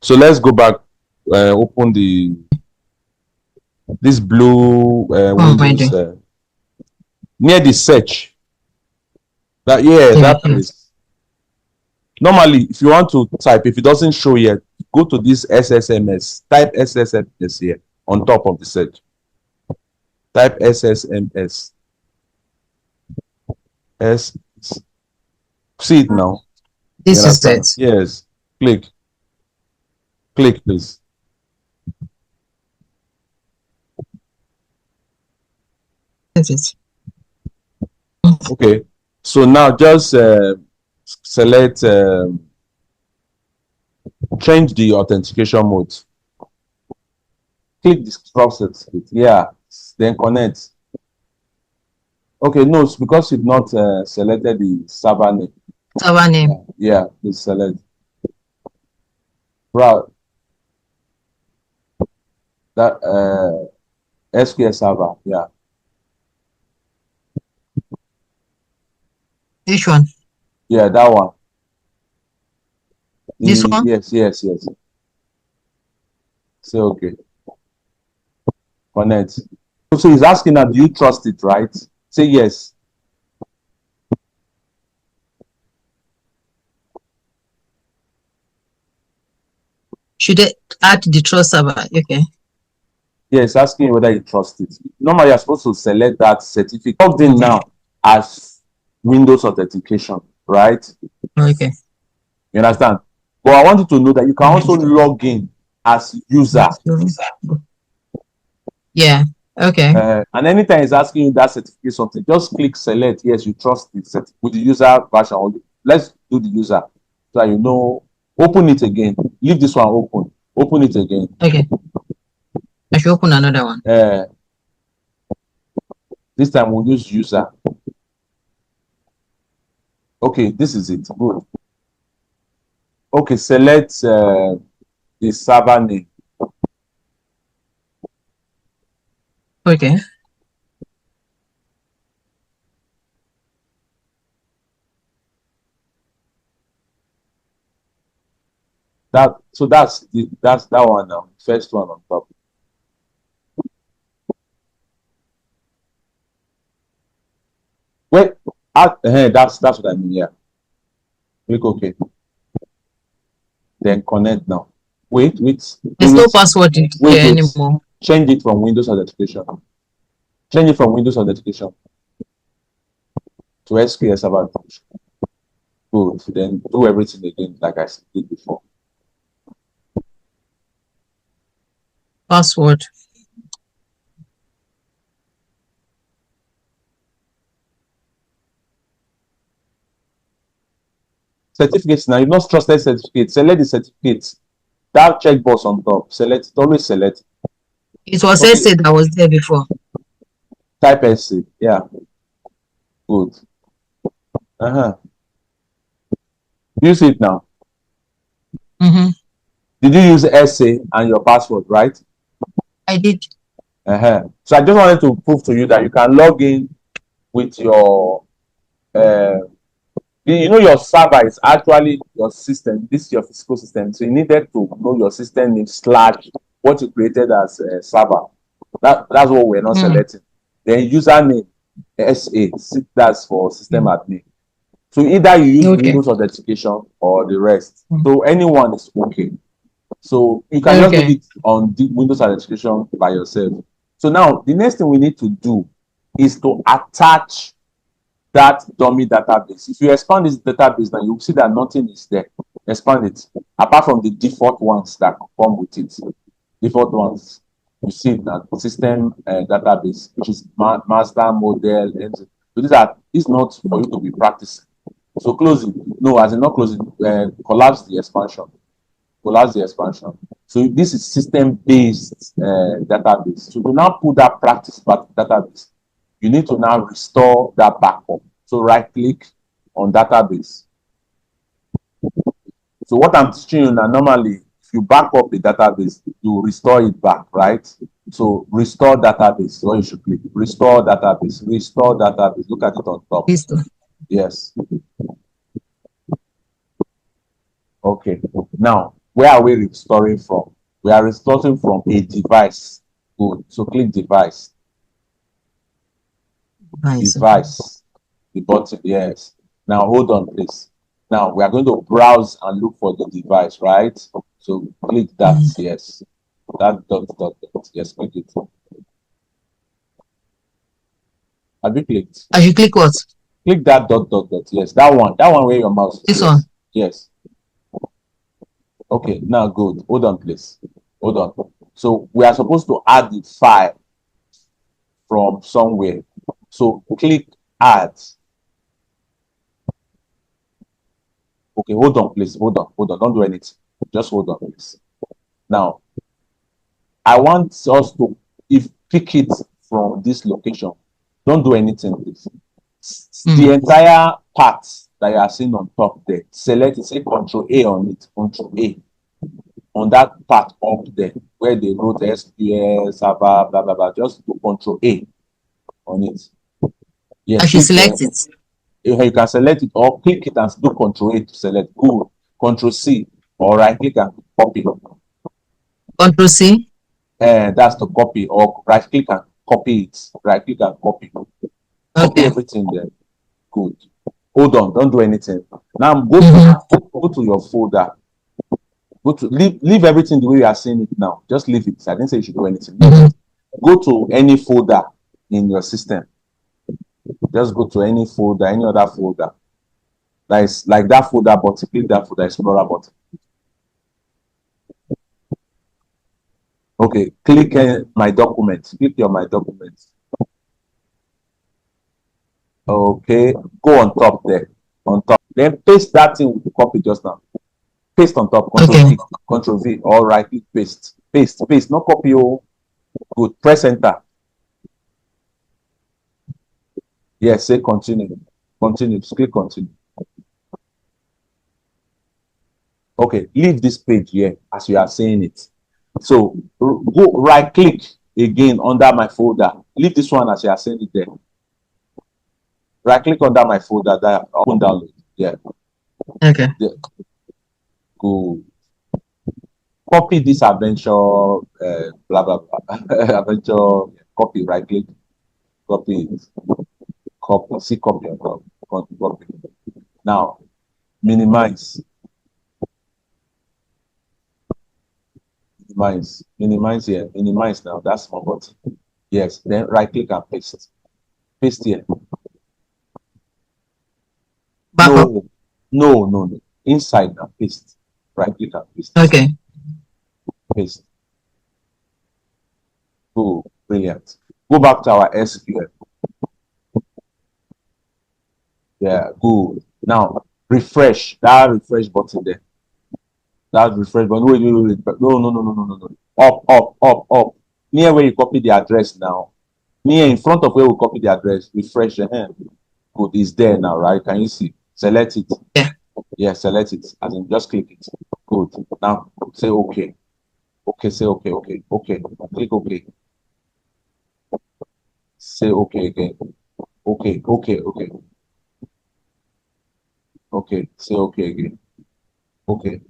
So let's go back, open this blue Windows near the search. That place. Normally, if you want to type, if it doesn't show yet, go to this SSMS. Type SSMS here on top of the search. Type SSMS. See it now. This is it. Yes. Click, please. That's it. Okay. So now just select, change the authentication mode. Click this process. Yeah. Then connect. Okay, no, it's because you've not selected the server name. Server name. Yeah, please select. Right. That SQL Server. Yeah. Which one? Yeah, that one. This one? Yes. Say okay. Connect. So he's asking now, do you trust it, right? Say yes. Should I add the trust server? Okay. Yes, asking whether you trust it. Normally, you're supposed to select that certificate. Logged in now as Windows Authentication, right? Okay. You understand? But I want you to know that you can also log in as user. Yeah. Okay. And anytime it's asking you that certificate something, just click select. Yes, you trust it with the user version. Let's do the user so that you know. Open it again. Leave this one open. Open it again. Okay. I should open another one. This time we'll use user. Okay, this is it. Good. Okay, select the server name. Okay. So that's that one now. First one on top. Wait, that's what I mean. Yeah. Click OK. Then connect now. Wait. There's no password here anymore. Change it from Windows Authentication. Change it from Windows Authentication to SQL Server. Good. Then do everything again like I did before. Password. Certificates now. You've not trusted certificates. Select the certificates. That checkbox on top. Select it. Always select. It was SA that was there before. Type SA. Yeah. Good. Use it now. Did you use SA and your password, right? I did. So I just wanted to prove to you that you can log in with your you know your server is actually your system. This is your physical system. So you needed to know your system name / what you created as a server. That's what we're not selecting. Then username SA, that's for system admin. So either you use Windows Authentication or the rest. So anyone is okay. So you can just do it on the Windows Authentication by yourself. So now the next thing we need to do is to attach that dummy database. If you expand this database, now you'll see that nothing is there. Expand it, apart from the default ones that come with it. Default ones, you see that system database, which is master model. And so this is not for you to be practicing. So close it. No, as in not close it. Collapse the expansion. So this is system-based database. So to now put that practice database, you need to now restore that backup. So right-click on database. So what I'm teaching you now, normally, if you back up the database, you restore it back, right? So restore database, what you should click. Restore database. Look at it on top. Yes. Okay. Now, Where are we restoring from? We are restoring from a device. Good. So click device. Nice. Device. The button. Yes. Now hold on, please. Now we are going to browse and look for the device, right? So click that. Yes. That dot. Yes, click it. Have you clicked? I should click what? Click that dot. Yes, that one. That one where your mouse is. This Yes. one. Yes. Okay, now good. Hold on, please. Hold on. So we are supposed to add the file from somewhere. So click add. Okay, hold on, please. Hold on. Don't do anything. Just hold on, please. Now, I want us to pick it from this location. Don't do anything, please. The entire part that you are seeing on top there, select it, say Control A on it, Control A on that part up there where they wrote SQL Server, blah blah blah. Just do Control A on it. Yes, I should select it. You can select it or click it and do Control A to select. Good. Control C or right click and copy. Control C. That's to copy, or right click and copy it. Right click and copy. Copy everything there. Good. Hold on, don't do anything. Now go to your folder. Go to leave everything the way you are seeing it now. Just leave it. I didn't say you should do anything. Go to any folder in your system. Just go to any folder, any other folder. That is like that folder button. Click that folder Explorer button. Okay, click my documents. Click your my documents. Okay, go on top there. On top. Then paste that thing with the copy just now. Paste on top. Control V. All right, click paste. Paste. No copy. Oh, good. Press enter. Yes, say continue. Continue. Click continue. Okay, leave this page here as you are saying it. So go right click again under my folder. Leave this one as you are saying it there. Right click under my folder that open download. Yeah. Okay. Yeah. Go copy this adventure blah blah blah. Adventure copy, right click, copy it. Copy, see copy on top. Copy. Now minimize. Minimize here. Minimize now. That's my button. Yes. Then right click and paste. Paste here. No. Inside now. Paste. Right click and paste. Okay. Paste. Cool. Brilliant. Go back to our SQL. Yeah. Good. Now refresh. That refresh button there. That refresh button. Wait. No. Up. Near where you copy the address now. Near in front of where we copy the address. Refresh your hand. Good. It's there now, right? Can you see? Select it. Yeah. Yeah, select it. As in just click it. Good. Now say okay. Okay, say okay. Click okay. Say okay again. Okay. Okay, say okay again. Okay.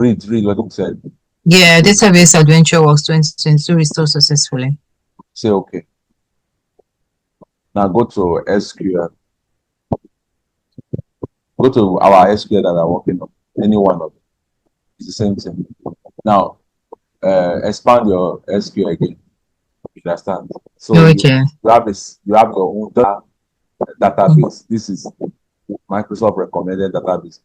Read what it said. Yeah, database AdventureWorks 2022 restored successfully. Say okay. Now go to SQL. Go to our SQL that we are working on. Any one of them. It's the same thing. Now expand your SQL again. You understand? So okay. you have your own database. This is Microsoft recommended database.